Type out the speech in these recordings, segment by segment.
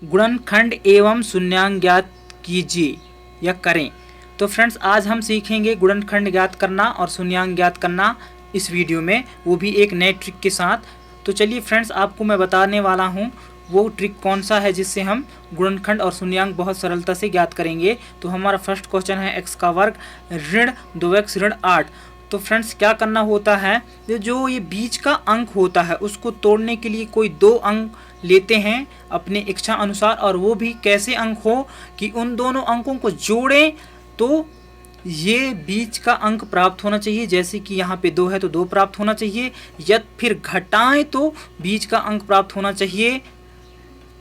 गुणनखंड एवं शून्यांक ज्ञात कीजिए या करें। तो फ्रेंड्स आज हम सीखेंगे गुणनखंड ज्ञात करना और शून्यांक ज्ञात करना इस वीडियो में, वो भी एक नए ट्रिक के साथ। तो चलिए फ्रेंड्स आपको मैं बताने वाला हूँ वो ट्रिक कौन सा है जिससे हम गुणनखंड और शून्यांक बहुत सरलता से ज्ञात करेंगे। तो हमारा फर्स्ट क्वेश्चन है x का वर्ग ऋण 2x ऋण 8। तो फ्रेंड्स क्या करना होता है, जो ये बीच का अंक होता है उसको तोड़ने के लिए कोई दो अंक लेते हैं अपने इच्छा अनुसार, और वो भी कैसे अंक हो कि उन दोनों अंकों को जोड़ें तो ये बीच का अंक प्राप्त होना चाहिए। जैसे कि यहाँ पे 2 है तो 2 प्राप्त होना चाहिए, या फिर घटाएं तो बीच का अंक प्राप्त होना चाहिए।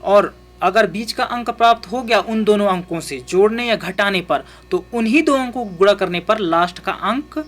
और अगर बीच का अंक प्राप्त हो गया उन दोनों अंकों से जोड़ने या घटाने पर, तो उन्हीं दो अंकों को गुणा करने पर लास्ट का अंक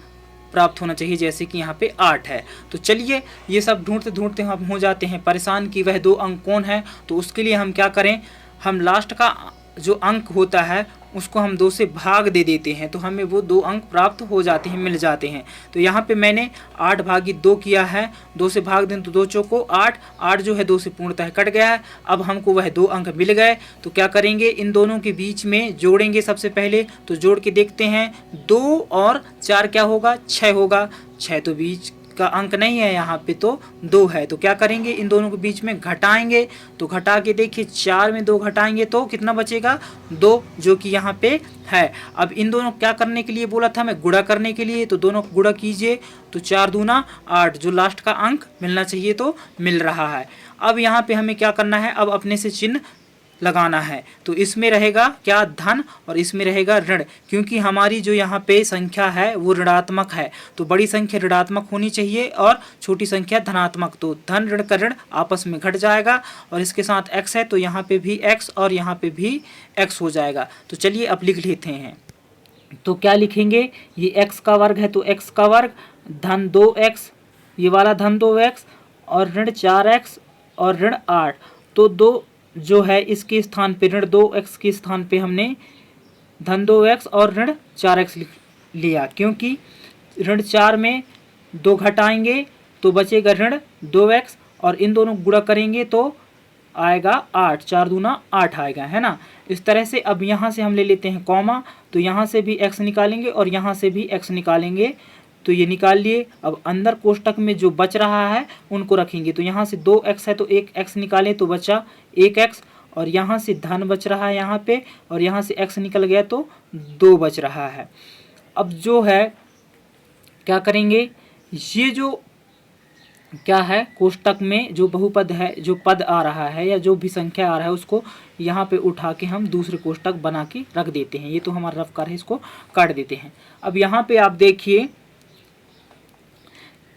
प्राप्त होना चाहिए, जैसे कि यहाँ पे 8 है। तो चलिए ये सब ढूंढते ढूंढते हम हो जाते हैं परेशान कि वह दो अंक कौन है। तो उसके लिए हम क्या करें, हम लास्ट का जो अंक होता है उसको हम 2 से भाग दे देते हैं, तो हमें वो 2 अंक प्राप्त हो जाते हैं, मिल जाते हैं। तो यहाँ पे मैंने 8 भागी 2 किया है, 2 से भाग दें तो 2 चौको 8, 8 जो है 2 से पूर्णतः कट गया है। अब हमको वह 2 अंक मिल गए, तो क्या करेंगे, इन दोनों के बीच में जोड़ेंगे सबसे पहले। तो जोड़ के देखते हैं, 2 और 4 क्या होगा, 6 होगा। 6 तो बीच का अंक नहीं है, यहाँ पे तो 2 है। तो क्या करेंगे, इन दोनों के बीच में घटाएंगे। तो घटा के देखिए 4 में 2 घटाएंगे तो कितना बचेगा, 2, जो कि यहाँ पे है। अब इन दोनों क्या करने के लिए बोला था मैं, गुणा करने के लिए। तो दोनों गुणा कीजिए, तो 4 दूना 8, जो लास्ट का अंक मिलना चाहिए तो मिल रहा है। अब यहाँ पे हमें क्या करना है, अब अपने से चिन्ह लगाना है। तो इसमें रहेगा क्या, धन, और इसमें रहेगा ऋण, क्योंकि हमारी जो यहाँ पे संख्या है वो ऋणात्मक है। तो बड़ी संख्या ऋणात्मक होनी चाहिए और छोटी संख्या धनात्मक। तो धन ऋण का ऋण आपस में घट जाएगा, और इसके साथ x है तो यहाँ पे भी x और यहाँ पे भी x हो जाएगा। तो चलिए अब लिख लेते हैं। तो क्या लिखेंगे, ये x का वर्ग है तो x का वर्ग धन 2x, ये वाला धन 2x और ऋण 4x और ऋण 8। तो 2 जो है इसके स्थान पे ऋण 2x के स्थान पे हमने धन 2x और ऋण 4x लिख लिया, क्योंकि ऋण 4 में 2 घटाएंगे तो बचेगा ऋण 2x, और इन दोनों गुणा करेंगे तो आएगा 8, 4 दूना 8 आएगा, है ना। इस तरह से अब यहाँ से हम ले लेते हैं कॉमा, तो यहाँ से भी x निकालेंगे और यहाँ से भी x निकालेंगे। तो ये निकाल लिए। अब अंदर कोष्टक में जो बच रहा है उनको रखेंगे। तो यहाँ से 2x है तो 1x निकालें तो बचा 1x, और यहाँ से धन बच रहा है यहाँ पे, और यहाँ से x निकल गया तो 2 बच रहा है। अब जो है क्या करेंगे, ये जो क्या है कोष्टक में जो बहुपद है, जो पद आ रहा है या जो भी संख्या आ रहा है उसको यहाँ पे उठा के हम दूसरे कोष्टक बना के रख देते हैं। ये तो हमारा रफ कार्य है, इसको काट देते हैं। अब यहाँ पे आप देखिए,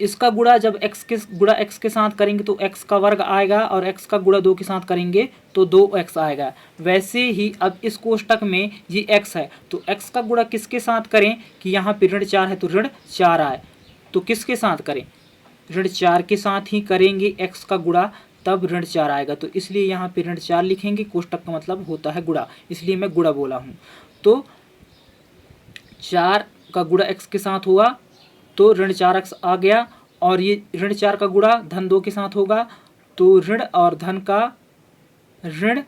इसका गुणा जब x के गुणा x के साथ करेंगे तो x का वर्ग आएगा, और x का गुणा 2 के साथ करेंगे तो 2x आएगा। वैसे ही अब इस कोष्टक में ये x है तो x का गुणा किसके साथ करें कि यहाँ पे ऋण 4 है तो ऋण 4 आए, तो किसके साथ करें, ऋण 4 के साथ ही करेंगे x का गुणा, तब ऋण 4 आएगा। तो इसलिए यहाँ पे ऋण 4 लिखेंगे, कोष्टक का मतलब होता है गुणा, इसलिए मैं गुणा बोला हूँ। तो 4 का गुणा x के साथ हुआ तो ऋण 4x आ गया, और ये ऋण 4 का गुणा धन 2 के साथ होगा तो ऋण और धन का ऋण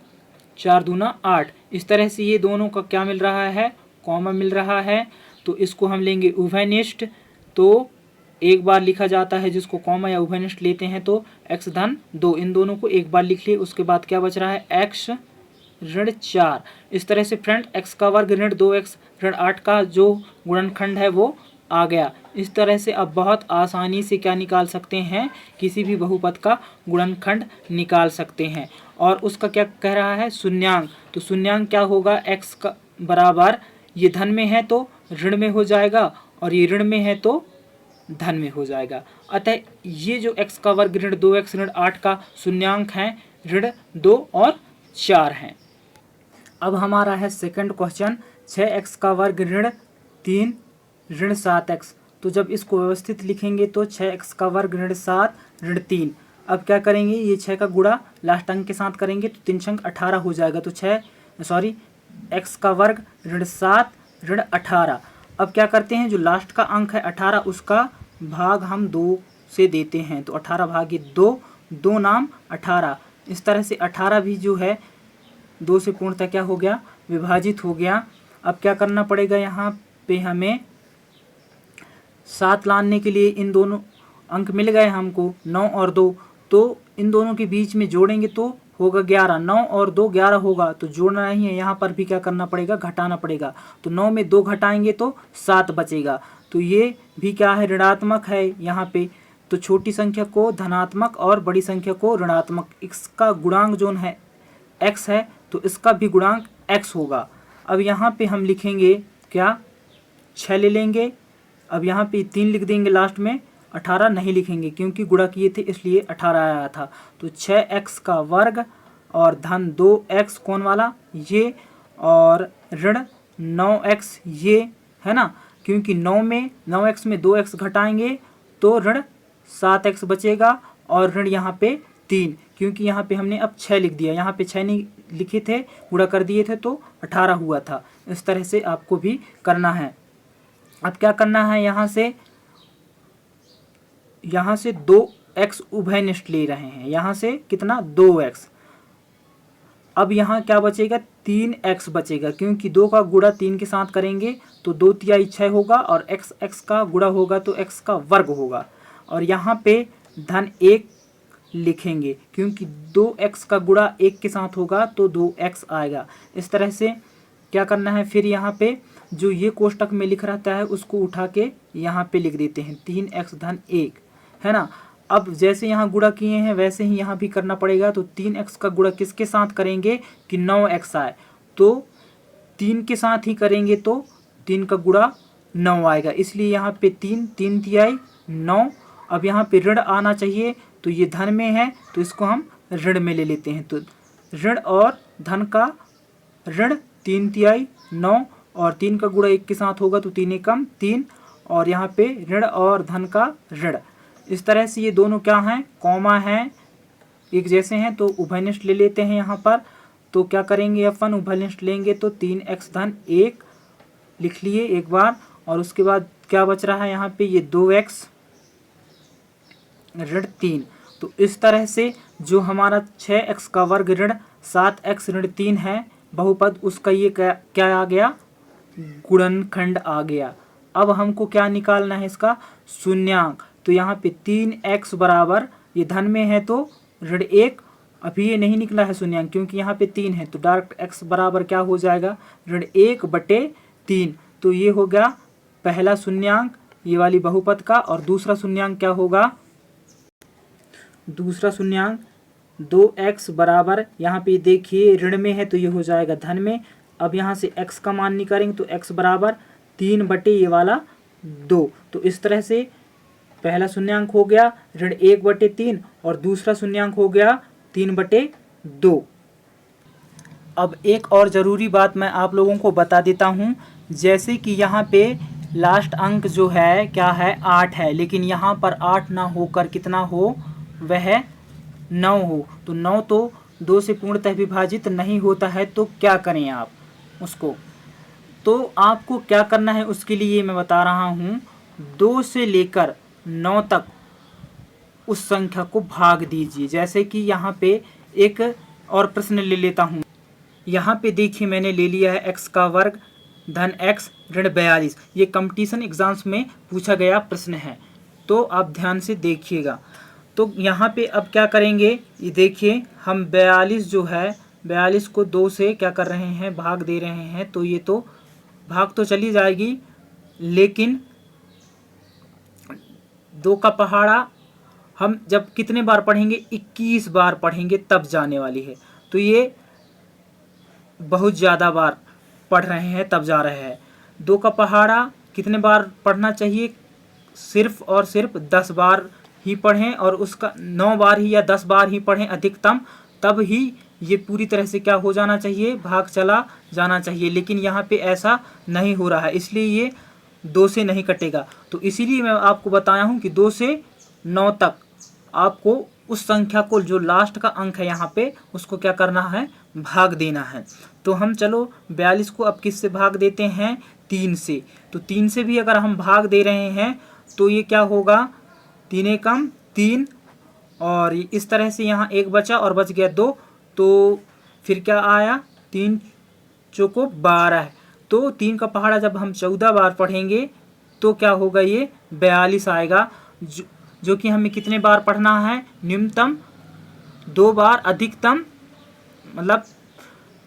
4 दूना 8। इस तरह से ये दोनों का क्या मिल रहा है, कॉमा मिल रहा है। तो इसको हम लेंगे उभयनिष्ठ, तो एक बार लिखा जाता है जिसको कॉमा या उभयनिष्ठ लेते हैं तो x धन 2, इन दोनों को एक बार लिख लिए। उसके बाद क्या बच रहा है, x ऋण 4। इस तरह से फ्रेंड x का वर्ग ऋण 2x ऋण 8 का जो गुणनखंड है वो आ गया। इस तरह से अब बहुत आसानी से क्या निकाल सकते हैं, किसी भी बहुपद का गुणनखंड निकाल सकते हैं। और उसका क्या कह रहा है, शून्यांक। तो शून्यांक क्या होगा, x का बराबर, ये धन में है तो ऋण में हो जाएगा, और ये ऋण में है तो धन में हो जाएगा। अतः ये जो x का वर्ग ऋण 2x ऋण 8 का शून्यांक है ऋण 2 और 4 हैं। अब हमारा है सेकंड क्वेश्चन, 6x का वर्ग ऋण 3 ऋण 7x। तो जब इसको व्यवस्थित लिखेंगे तो 6x का वर्ग ऋण 7 ऋण 3। अब क्या करेंगे, ये 6 का गुणा लास्ट अंक के साथ करेंगे तो 3 छंग 18 हो जाएगा। तो x का वर्ग ऋण 7 ऋण 18। अब क्या करते हैं, जो लास्ट का अंक है 18 उसका भाग हम 2 से देते हैं, तो 18 भागी 2, 2 नाम 18। इस तरह से 18 भी जो है 2 से पूर्णतः क्या हो गया, विभाजित हो गया। अब क्या करना पड़ेगा, यहाँ पे हमें 7 लाने के लिए इन दोनों अंक मिल गए हमको, 9 और 2, तो इन दोनों के बीच में जोड़ेंगे तो होगा 11। 9 और 2 11 होगा, तो जोड़ना नहीं है, यहाँ पर भी क्या करना पड़ेगा, घटाना पड़ेगा। तो 9 में 2 घटाएंगे तो 7 बचेगा। तो ये भी क्या है, ऋणात्मक है यहाँ पे। तो छोटी संख्या को धनात्मक और बड़ी संख्या को ऋणात्मक, इसका गुणांक जो है x है, तो इसका भी गुणांक x होगा। अब यहाँ पे हम लिखेंगे क्या, 6 ले लेंगे। अब यहाँ पे 3 लिख देंगे, लास्ट में 18 नहीं लिखेंगे क्योंकि गुणा किए थे इसलिए 18 आया था। तो 6x का वर्ग और धन 2x कौन वाला, ये, और ऋण 9x ये, है ना, क्योंकि 9x में 2x घटाएंगे तो ऋण 7x बचेगा, और ऋण यहाँ पे 3, क्योंकि यहाँ पे हमने अब 6 लिख दिया, यहाँ पे 6 नहीं लिखे थे, गुणा कर दिए थे तो 18 हुआ था। इस तरह से आपको भी करना है। अब क्या करना है, यहाँ से 2x उभयनिष्ठ ले रहे हैं, यहाँ से कितना, 2x। अब यहाँ क्या बचेगा, 3x बचेगा, क्योंकि 2 का गुणा 3 के साथ करेंगे तो 2 तिहाई 6 होगा, और x का गुणा होगा तो x का वर्ग होगा। और यहाँ पे धन 1 लिखेंगे, क्योंकि 2x का गुणा 1 के साथ होगा तो 2x आएगा। इस तरह से क्या करना है, फिर यहाँ पे जो ये कोष्टक में लिख रहता है उसको उठा के यहाँ पे लिख देते हैं, 3x धन 1, है ना। अब जैसे यहाँ गुणा किए हैं वैसे ही यहाँ भी करना पड़ेगा। तो 3x का गुणा किसके साथ करेंगे कि 9x आए, तो 3 के साथ ही करेंगे तो 3 का गुणा 9 आएगा, इसलिए यहाँ पे 3 तिहाई 9। अब यहाँ पे ऋण आना चाहिए, तो ये धन में है तो इसको हम ऋण में ले लेते हैं। तो ऋण और धन का ऋण 3 तिहाई 9, और 3 का गुणा 1 के साथ होगा तो 3 एकम 3, और यहाँ पे ऋण और धन का ऋण। इस तरह से ये दोनों क्या हैं, कॉमा हैं, एक जैसे हैं, तो उभयनिष्ठ ले लेते हैं यहाँ पर। तो क्या करेंगे, अपन उभयनिष्ठ लेंगे तो 3x धन 1 लिख लिए एक बार, और उसके बाद क्या बच रहा है यहाँ पे, ये 2x ऋण 3। तो इस तरह से जो हमारा 6x का वर्ग ऋण 7x ऋण 3 है बहुपद, उसका ये क्या आ गया, गुणनखंड आ गया। अब हमको क्या निकालना है, इसका शून्यांक। तो यहाँ पे 3x बराबर, ये धन में है तो ऋण 1, अभी ये नहीं निकला है शून्यांक क्योंकि यहाँ पे 3 है, तो डायरेक्ट x बराबर क्या हो जाएगा, ऋण 1/3। तो ये हो गया पहला शून्यांक ये वाली बहुपद का। और दूसरा शून्यांक क्या होगा, दूसरा शून्यांक 2x बराबर, यहाँ पे देखिए ऋण में है तो ये हो जाएगा धन में। अब यहाँ से x का मान निकालेंगे तो x बराबर 3 ये वाला 2। तो इस तरह से पहला शून्यांक हो गया ऋण 1/3, और दूसरा शून्यांक हो गया 3/2। अब एक और ज़रूरी बात मैं आप लोगों को बता देता हूँ, जैसे कि यहाँ पे लास्ट अंक जो है क्या है, 8 है, लेकिन यहाँ पर 8 ना होकर कितना हो, वह 9 हो। तो 9 तो 2 से पूर्णतः विभाजित नहीं होता है, तो क्या करें आप उसको, तो आपको क्या करना है उसके लिए मैं बता रहा हूँ। 2 से लेकर 9 तक उस संख्या को भाग दीजिए। जैसे कि यहाँ पे एक और प्रश्न ले लेता हूँ, यहाँ पे देखिए मैंने ले लिया है x का वर्ग धन x ऋण 42। ये कंपटीशन एग्जाम्स में पूछा गया प्रश्न है, तो आप ध्यान से देखिएगा। तो यहाँ पे अब क्या करेंगे, ये देखिए हम 42 जो है, 42 को 2 से क्या कर रहे हैं, भाग दे रहे हैं। तो ये तो भाग तो चली जाएगी, लेकिन 2 का पहाड़ा हम जब कितने बार पढ़ेंगे, 21 बार पढ़ेंगे तब जाने वाली है। तो ये बहुत ज़्यादा बार पढ़ रहे हैं तब जा रहे हैं। 2 का पहाड़ा कितने बार पढ़ना चाहिए, सिर्फ और सिर्फ 10 बार ही पढ़ें, और उसका 9 बार ही या 10 बार ही पढ़ें अधिकतम, तब ही ये पूरी तरह से क्या हो जाना चाहिए, भाग चला जाना चाहिए। लेकिन यहाँ पे ऐसा नहीं हो रहा है, इसलिए ये 2 से नहीं कटेगा। तो इसीलिए मैं आपको बताया हूँ कि 2 से 9 तक आपको उस संख्या को, जो लास्ट का अंक है यहाँ पे, उसको क्या करना है, भाग देना है। तो हम चलो 42 को अब किससे भाग देते हैं, 3 से। तो 3 से भी अगर हम भाग दे रहे हैं तो ये क्या होगा, 3 एकम 3, और इस तरह से यहाँ 1 बचा और बच गया 2। तो फिर क्या आया, 3 चौको 12, तो 3 का पहाड़ा जब हम 14 बार पढ़ेंगे तो क्या होगा, ये 42 आएगा, जो कि हमें कितने बार पढ़ना है, न्यूनतम 2 बार, अधिकतम मतलब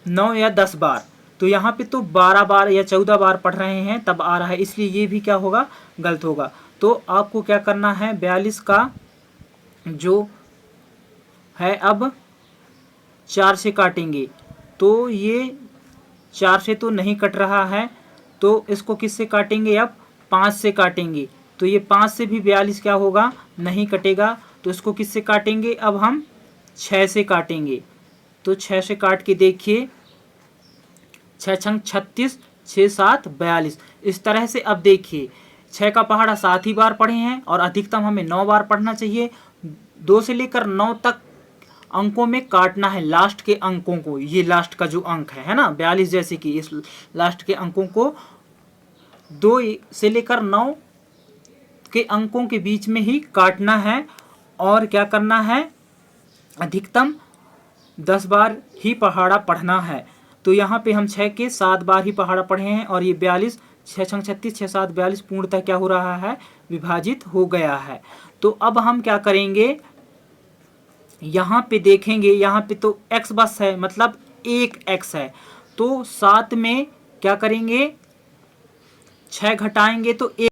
9 या 10 बार। तो यहाँ पे तो 12 बार या 14 बार पढ़ रहे हैं तब आ रहा है, इसलिए ये भी क्या होगा, गलत होगा। तो आपको क्या करना है, 42 का जो है अब 4 से काटेंगे, तो ये 4 से तो नहीं कट रहा है, तो इसको किससे काटेंगे, अब 5 से काटेंगे। तो ये 5 से भी 42 क्या होगा, नहीं कटेगा, तो इसको किससे काटेंगे, अब हम 6 से काटेंगे। तो 6 से काट के देखिए, 6 छंग 36, 6 7 42। इस तरह से अब देखिए 6 का पहाड़ा 7 ही बार पढ़े हैं और अधिकतम हमें 9 बार पढ़ना चाहिए। 2 से लेकर 9 तक अंकों में काटना है, लास्ट के अंकों को, ये लास्ट का जो अंक है ना 42, जैसे कि इस लास्ट के अंकों को 2 से लेकर 9 के अंकों के बीच में ही काटना है और क्या करना है, अधिकतम 10 बार ही पहाड़ा पढ़ना है। तो यहाँ पे हम 6 के 7 बार ही पहाड़ा पढ़े हैं और ये 42, 6 छंग 36, 6 7 42 पूर्णतः क्या हो रहा है, विभाजित हो गया है। तो अब हम क्या करेंगे, यहाँ पे देखेंगे, यहाँ पे तो x बस है, मतलब 1x है, तो 7 में क्या करेंगे, 6 घटाएंगे तो 1